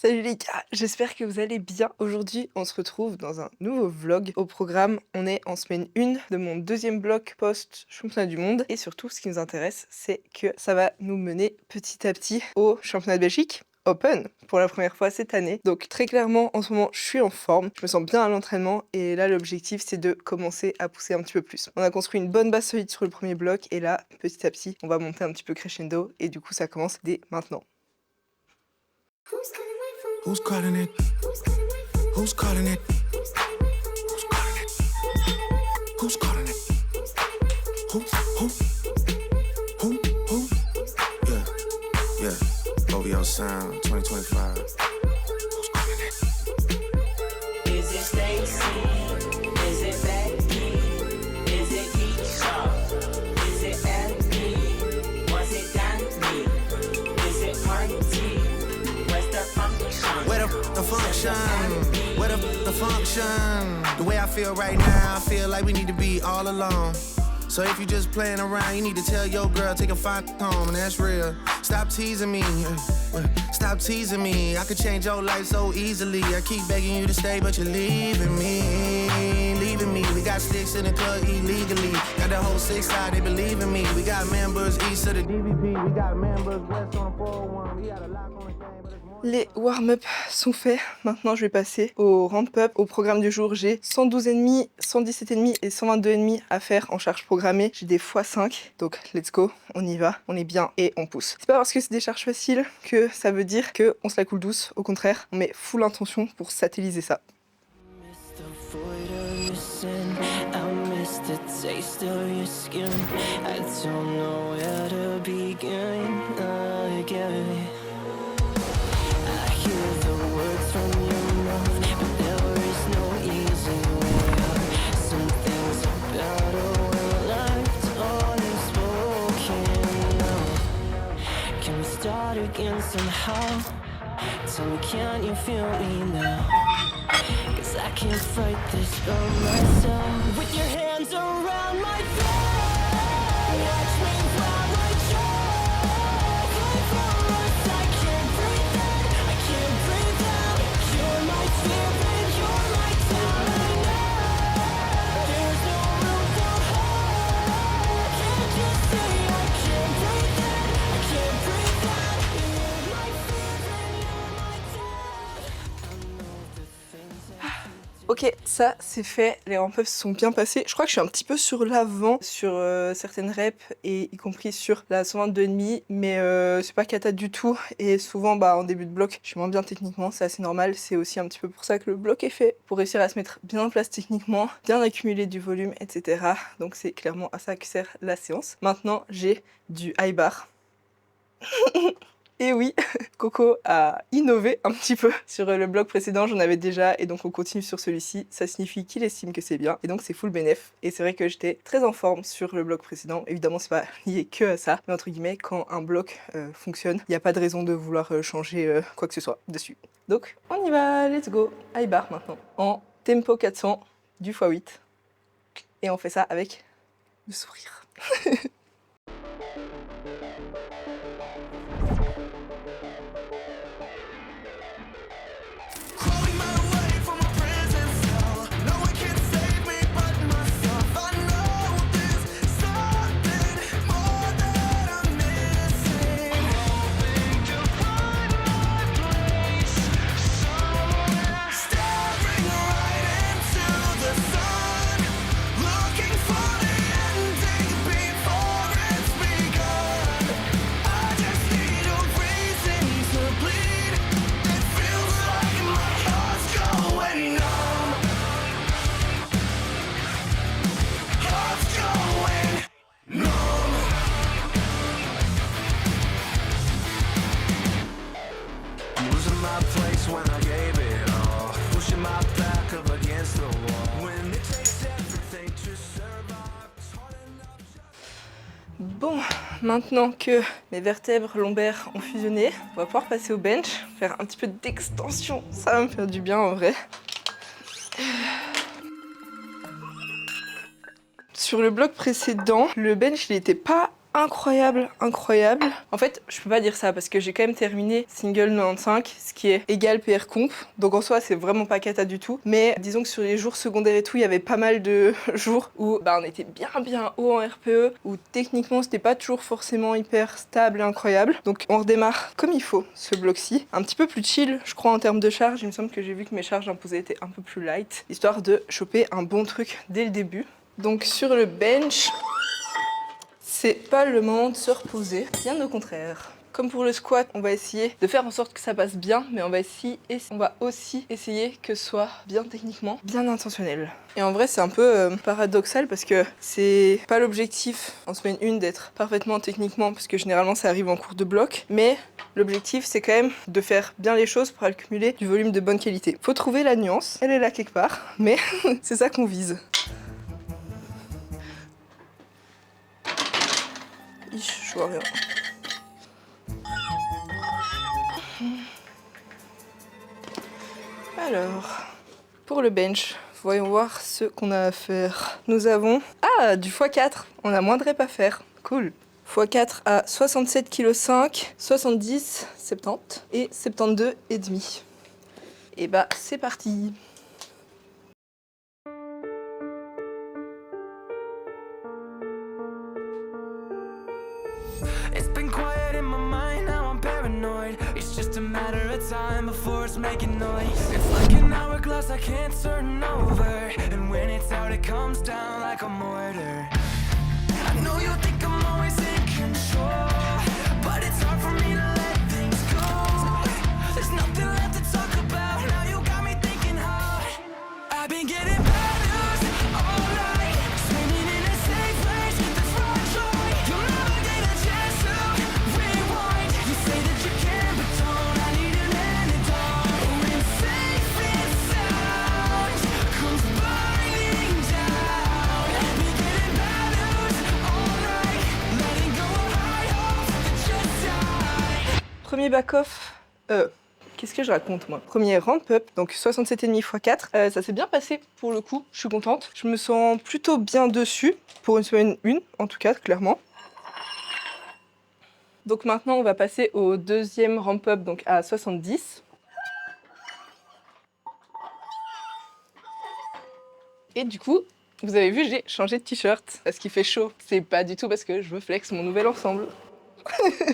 Salut les gars, j'espère que vous allez bien. Aujourd'hui, on se retrouve dans un nouveau vlog. Au programme, on est en semaine 1 de mon deuxième bloc post-championnat du monde. Et surtout, ce qui nous intéresse, c'est que ça va nous mener petit à petit au championnat de Belgique Open pour la première fois cette année. Donc très clairement, en ce moment, je suis en forme. Je me sens bien à l'entraînement. Et là, l'objectif, c'est de commencer à pousser un petit peu plus. On a construit une bonne base solide sur le premier bloc. Et là, petit à petit, on va monter un petit peu crescendo. Et du coup, ça commence dès maintenant. Who's calling it? Who's calling it? Who's calling it? Who's calling it? Who? Yeah, yeah. OVO Sound 2025. Who's calling it? Is it Stacy? Is it Becky? Is it Keisha? Is it Andy? Was it Danny? Is it Marty? Where's the function? Where the function? Where the function? The way I feel right now, I feel like we need to be all alone. So if you just playing around, you need to tell your girl, take a fine home, and that's real. Stop teasing me, stop teasing me. I could change your life so easily. I keep begging you to stay, but you're leaving me, leaving me. We got sticks in the club illegally. Got the whole 6 side, they believe in me. We got members east of the DVP. We got members west on the 401. We got a lock on the game, but it's more. Les warm-up sont faits, maintenant je vais passer au ramp-up. Au programme du jour, j'ai 112,5, 117,5 et 122,5 à faire en charge programmée. J'ai des x5, donc let's go, on y va, on est bien et on pousse. C'est pas parce que c'est des charges faciles que ça veut dire qu'on se la coule douce, au contraire, on met full intention pour satelliser ça. The void of your sin, I miss the taste of your skin. I don't know where to begin again. I hear the words from your mouth, but there is no easy way out. Some things are better when left unspoken now. Can we start again somehow? Tell me, can you feel me now? Cause I can't fight this by myself. With your hands around my throat, watch me while I choke. I promise I can't breathe in, I can't breathe out. You're my spirit, you're my time. There's no room for hope. Can't you see I can't breathe in, I can't breathe out. You're my fear and you're my death. I know the things that you do. Ok, ça c'est fait, les ramp-ups se sont bien passés. Je crois que je suis un petit peu sur l'avant sur certaines reps et y compris sur la 122,5, mais c'est pas cata du tout. Et souvent, en début de bloc, je suis moins bien techniquement, c'est assez normal. C'est aussi un petit peu pour ça que le bloc est fait, pour réussir à se mettre bien en place techniquement, bien accumuler du volume, etc. Donc c'est clairement à ça que sert la séance. Maintenant, j'ai du high bar. Et oui, Coco a innové un petit peu sur le blog précédent, j'en avais déjà et donc on continue sur celui-ci. Ça signifie qu'il estime que c'est bien et donc c'est full bénéf. Et c'est vrai que j'étais très en forme sur le blog précédent. Évidemment, c'est pas lié que à ça, mais entre guillemets, quand un bloc fonctionne, il n'y a pas de raison de vouloir changer quoi que ce soit dessus. Donc on y va, let's go. High bar maintenant, en tempo 400 du x8. Et on fait ça avec le sourire. Crawling my way from a prison cell. No one can save me but myself. I know there's something more that I'm missing. Hoping to find my place somewhere. Staring right into the sun, looking for the ending before it's begun. I just need a reason to bleed. It feels like my heart's going numb. Heart's going numb. I'm losing my place when I gave it all. Pushing my back up against the wall. When it takes everything to survive, it's hard enough. Bon, maintenant que mes vertèbres lombaires ont fusionné, on va pouvoir passer au bench, faire un petit peu d'extension, ça va me faire du bien en vrai. Sur le bloc précédent, le bench il était pas incroyable, incroyable. En fait, je peux pas dire ça parce que j'ai quand même terminé single 95, ce qui est égal PR comp. Donc en soi, c'est vraiment pas cata du tout. Mais disons que sur les jours secondaires et tout, il y avait pas mal de jours où on était bien haut en RPE, où techniquement c'était pas toujours forcément hyper stable et incroyable. Donc on redémarre comme il faut ce bloc-ci. Un petit peu plus chill, je crois, en termes de charge. Il me semble que j'ai vu que mes charges imposées étaient un peu plus light, histoire de choper un bon truc dès le début. Donc sur le bench, c'est pas le moment de se reposer, bien au contraire. Comme pour le squat, on va essayer de faire en sorte que ça passe bien, mais on va aussi essayer que ce soit bien techniquement, bien intentionnel. Et en vrai, c'est un peu paradoxal parce que c'est pas l'objectif en semaine 1 d'être parfaitement techniquement, parce que généralement ça arrive en cours de bloc, mais l'objectif c'est quand même de faire bien les choses pour accumuler du volume de bonne qualité. Faut trouver la nuance, elle est là quelque part, mais c'est ça qu'on vise. Je vois rien. Alors, pour le bench, voyons voir ce qu'on a à faire. Nous avons... Ah, du x4. On a moins de reps à faire. Cool. x4 à 67,5 kg, 70, 70 et 72,5. Et bah, c'est parti. It's been quiet in my mind, now I'm paranoid. It's just a matter of time before it's making noise. It's like an hourglass I can't turn over, and when it's out it comes down like a mortar. I know you think I'm always in control, but it's hard for me to let things go. There's nothing left to talk about, now you got me thinking hard. I've been getting bad news all night, swimming in a safe place, that's right. You'll never get a chance to rewind. You say that you can, but don't. I need an antidote. When safe and sound comes burning down, I've been getting bad news all night, letting go of high hopes that just died. Premier back-off. Qu'est-ce que je raconte moi? Premier ramp-up, donc 67,5 x 4. Ça s'est bien passé pour le coup, je suis contente. Je me sens plutôt bien dessus, pour une semaine 1 en tout cas, clairement. Donc maintenant on va passer au deuxième ramp-up, donc à 70. Et du coup, vous avez vu, j'ai changé de t-shirt parce qu'il fait chaud. C'est pas du tout parce que je veux flex mon nouvel ensemble.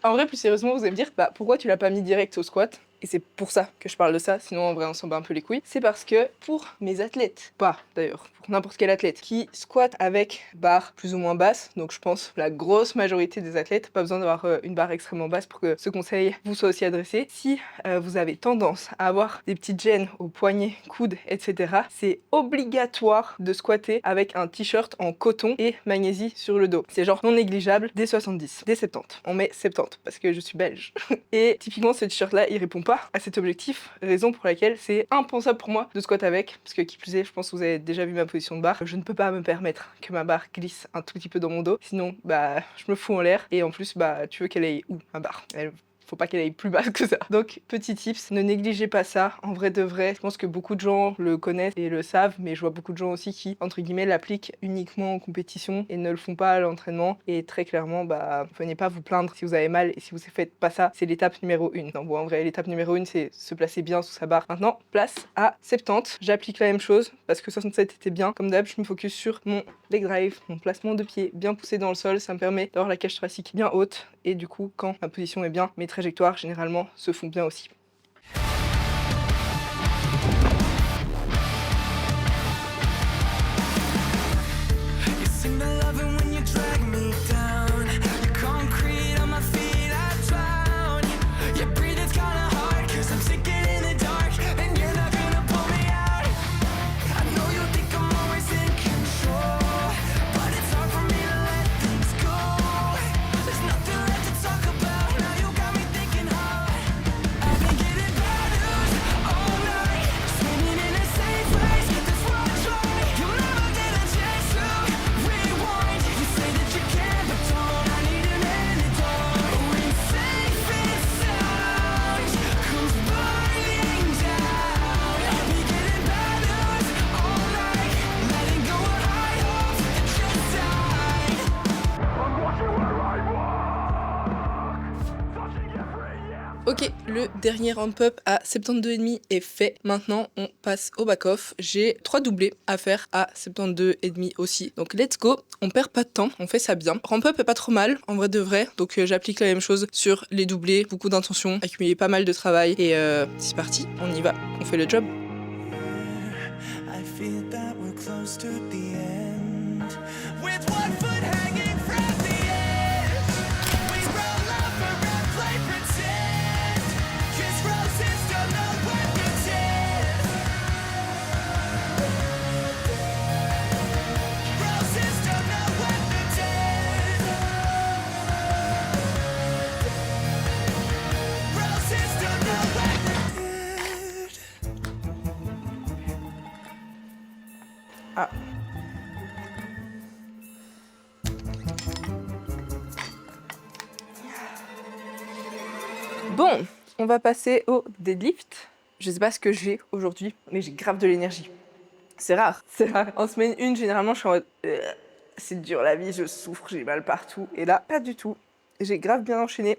En vrai, plus sérieusement, vous allez me dire, bah, pourquoi tu l'as pas mis direct au squat? Et c'est pour ça que je parle de ça, sinon en vrai on s'en bat un peu les couilles. C'est parce que pour mes athlètes, pas d'ailleurs, pour n'importe quel athlète qui squatte avec barre plus ou moins basse, donc je pense la grosse majorité des athlètes, pas besoin d'avoir une barre extrêmement basse pour que ce conseil vous soit aussi adressé. Si vous avez tendance à avoir des petites gênes aux poignets, coudes, etc., c'est obligatoire de squatter avec un t-shirt en coton et magnésie sur le dos. C'est genre non négligeable dès 70, dès 70. On met 70 parce que je suis belge. Et typiquement ce t-shirt là, il répond pas à cet objectif, raison pour laquelle c'est impensable pour moi de squat avec, parce que qui plus est, je pense que vous avez déjà vu ma position de barre, je ne peux pas me permettre que ma barre glisse un tout petit peu dans mon dos, sinon bah je me fous en l'air, et en plus bah tu veux qu'elle aille où ma barre? Faut pas qu'elle aille plus basse que ça. Donc, petit tips, ne négligez pas ça. En vrai de vrai, je pense que beaucoup de gens le connaissent et le savent, mais je vois beaucoup de gens aussi qui, entre guillemets, l'appliquent uniquement en compétition et ne le font pas à l'entraînement. Et très clairement, bah, venez pas vous plaindre si vous avez mal et si vous faites pas ça, c'est l'étape numéro 1. Non, bon, en vrai, l'étape numéro 1, c'est se placer bien sous sa barre. Maintenant, place à 70. J'applique la même chose parce que 67 était bien. Comme d'hab, je me focus sur mon leg drive, mon placement de pied bien poussé dans le sol. Ça me permet d'avoir la cage thoracique bien haute. Et du coup, quand ma position est bien, mes trajectoires généralement se font bien aussi. I've been Le dernier ramp-up à 72,5 est fait. Maintenant, on passe au back-off. J'ai 3 doublés à faire à 72,5 aussi. Donc let's go. On perd pas de temps, on fait ça bien. Ramp-up est pas trop mal, en vrai de vrai. Donc j'applique la même chose sur les doublés. Beaucoup d'intention, accumuler pas mal de travail. Et c'est parti, on y va. On fait le job. I feel that we're close to the end. With one foot hanging from the edge, we roll over and play pretend. 'Cause roses don't know what to test. Roses don't know what to test. Roses don't know what to test. Ah. Bon, on va passer au deadlift. Je sais pas ce que j'ai aujourd'hui, mais j'ai grave de l'énergie. C'est rare, c'est rare. En semaine 1, généralement, je suis en mode c'est dur la vie, je souffre, j'ai mal partout. Et là, pas du tout. J'ai grave bien enchaîné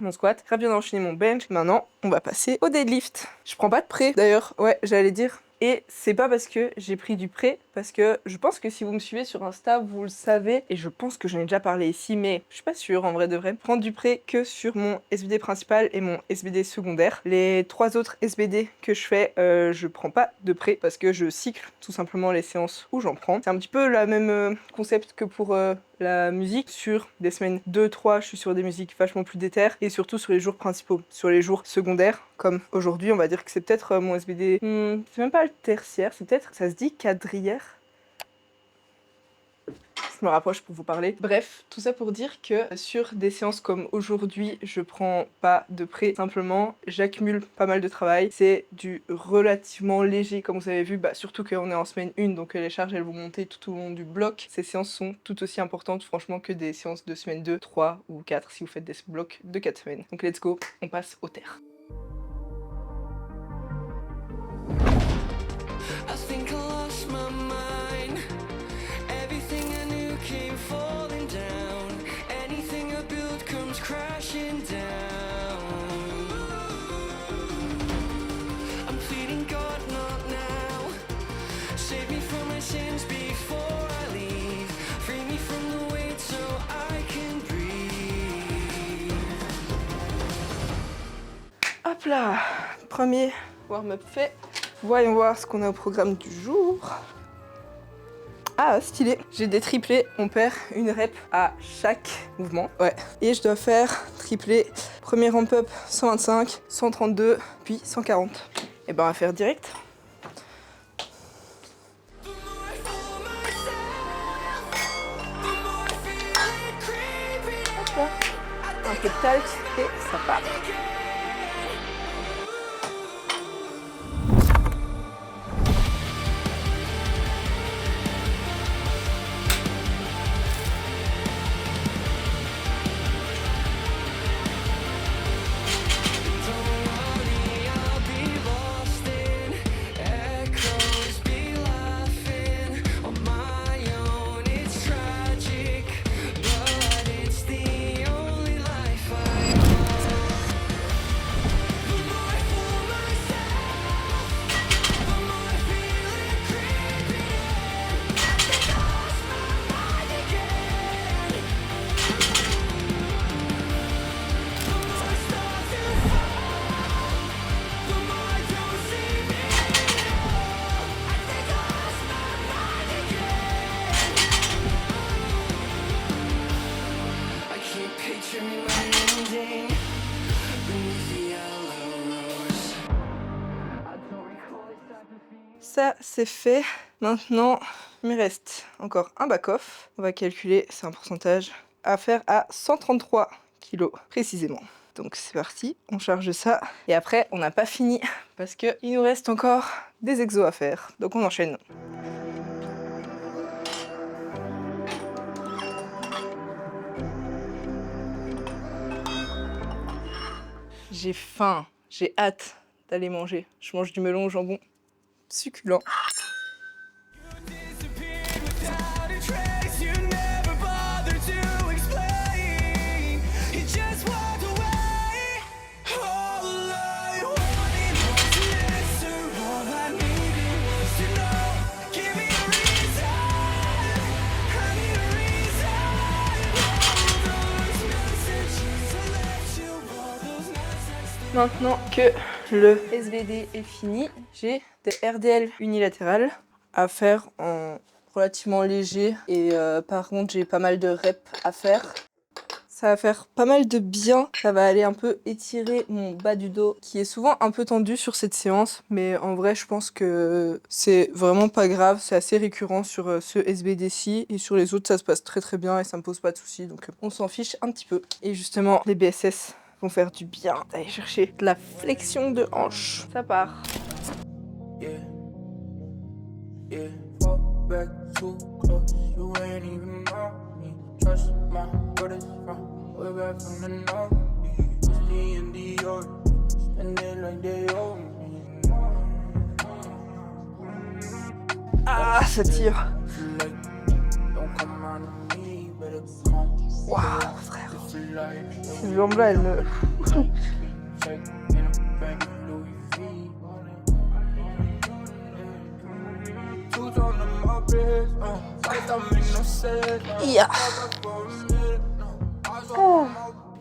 mon squat, grave bien enchaîné mon bench. Maintenant, on va passer au deadlift. Je prends pas de pré d'ailleurs, ouais, j'allais dire. Et c'est pas parce que j'ai pris du pré, parce que je pense que si vous me suivez sur Insta, vous le savez, et je pense que j'en ai déjà parlé ici, mais je suis pas sûre en vrai de vrai. Prendre du pré que sur mon SBD principal et mon SBD secondaire. Les 3 autres SBD que je fais, je prends pas de pré parce que je cycle tout simplement les séances où j'en prends. C'est un petit peu le même concept que pour la musique. Sur des semaines 2-3, je suis sur des musiques vachement plus déter, et surtout sur les jours principaux. Sur les jours secondaires, comme aujourd'hui, on va dire que c'est peut-être mon SBD, c'est même pas le tertiaire, c'est peut-être, ça se dit quadrière. Je me rapproche pour vous parler. Bref, tout ça pour dire que sur des séances comme aujourd'hui, je prends pas de pré. Simplement, j'accumule pas mal de travail. C'est du relativement léger, comme vous avez vu, surtout qu'on est en semaine 1, donc les charges elles vont monter tout au long du bloc. Ces séances sont tout aussi importantes, franchement, que des séances de semaine 2, 3 ou 4 si vous faites des blocs de 4 semaines. Donc let's go, on passe au terre. I think I lost my mind. Everything I knew came falling down. Anything I built comes crashing down. I'm pleading God, not now. Save me from my sins before I leave. Free me from the weight so I can breathe. Hop là, premier warm-up fait. Voyons voir ce qu'on a au programme du jour. Ah, stylé. J'ai des triplés, on perd une rep à chaque mouvement. Ouais. Et je dois faire triplé. Premier ramp-up 125, 132, puis 140. Et ben on va faire direct. Hop là. Un peu de talc et ça part. Ça, c'est fait. Maintenant, il me reste encore un back-off. On va calculer, c'est un pourcentage à faire à 133 kg précisément. Donc c'est parti, on charge ça. Et après, on n'a pas fini parce qu'il nous reste encore des exos à faire. Donc on enchaîne. J'ai faim, j'ai hâte d'aller manger. Je mange du melon au jambon. Succulent. Disappeared without a trace. You never bothered to explain. You just walked away all alone. Maintenant que le SBD est fini, j'ai des RDL unilatérales à faire en relativement léger et par contre j'ai pas mal de reps à faire. Ça va faire pas mal de bien, ça va aller un peu étirer mon bas du dos qui est souvent un peu tendu sur cette séance, mais en vrai je pense que c'est vraiment pas grave, c'est assez récurrent sur ce SBD-ci et sur les autres ça se passe très très bien et ça me pose pas de soucis donc on s'en fiche un petit peu. Et justement les BSS vont faire du bien d'aller chercher de la flexion de hanche. Ça part. Yeah, yeah, fall back too close. You ain't even know me. Trust my brothers from way back from the north. It's me and Dior, spend it like they owe me. Ah, ça tire. Like, don't come around me, better come. Waouh, frère. If you like, Ces jambes-là, elles me... check in a bank, Louis V. Two on my wrist, like I'm in no set. Yeah. Oh,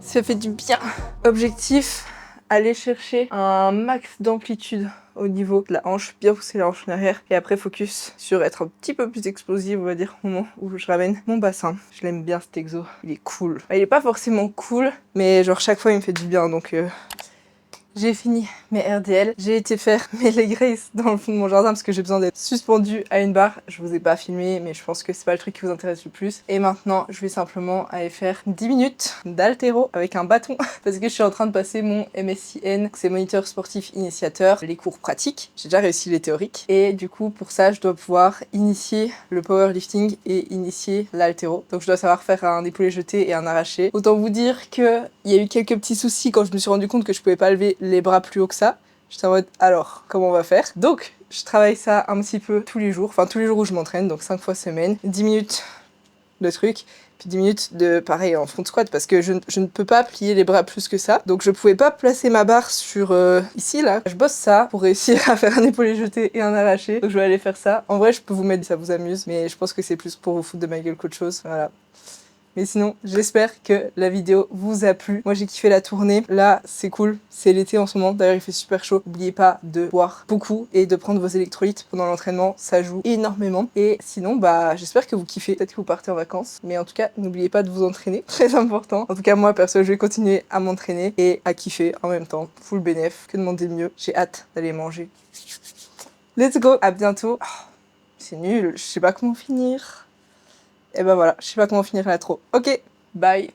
ça fait du bien. Objectif, aller chercher un max d'amplitude au niveau de la hanche, bien pousser la hanche en arrière et après focus sur être un petit peu plus explosive, on va dire, au moment où je ramène mon bassin. Je l'aime bien cet exo, il est cool. Il est pas forcément cool, mais genre chaque fois il me fait du bien donc... J'ai fini mes RDL, j'ai été faire mes leg race dans le fond de mon jardin parce que j'ai besoin d'être suspendue à une barre. Je vous ai pas filmé mais je pense que c'est pas le truc qui vous intéresse le plus. Et maintenant je vais simplement aller faire 10 minutes d'haltéro avec un bâton parce que je suis en train de passer mon MSIN, c'est moniteur sportif initiateur, les cours pratiques. J'ai déjà réussi les théoriques et du coup pour ça je dois pouvoir initier le powerlifting et initier l'haltéro. Donc je dois savoir faire un épaulé jeté et un arraché. Autant vous dire que il y a eu quelques petits soucis quand je me suis rendu compte que je pouvais pas lever les bras plus haut que ça. J'étais en mode alors comment on va faire? Donc je travaille ça un petit peu tous les jours, enfin tous les jours où je m'entraîne, donc 5 fois semaine, 10 minutes de truc, puis 10 minutes de pareil en front squat parce que je ne peux pas plier les bras plus que ça. Donc je pouvais pas placer ma barre sur ici là. Je bosse ça pour réussir à faire un épaulé jeté et un arraché. Donc je vais aller faire ça. En vrai je peux vous mettre si ça vous amuse, mais je pense que c'est plus pour vous foutre de ma gueule qu'autre chose. Voilà. Mais sinon, j'espère que la vidéo vous a plu. Moi, j'ai kiffé la tournée. Là, c'est cool. C'est l'été en ce moment. D'ailleurs, il fait super chaud. N'oubliez pas de boire beaucoup et de prendre vos électrolytes pendant l'entraînement. Ça joue énormément. Et sinon, bah, j'espère que vous kiffez. Peut-être que vous partez en vacances. Mais en tout cas, n'oubliez pas de vous entraîner. Très important. En tout cas, moi, perso, je vais continuer à m'entraîner et à kiffer en même temps. Full bénéf. Que demander de mieux? J'ai hâte d'aller manger. Let's go. À bientôt. Oh, c'est nul. Je sais pas comment finir. Et ben voilà, je sais pas comment finir l'intro. Ok, bye.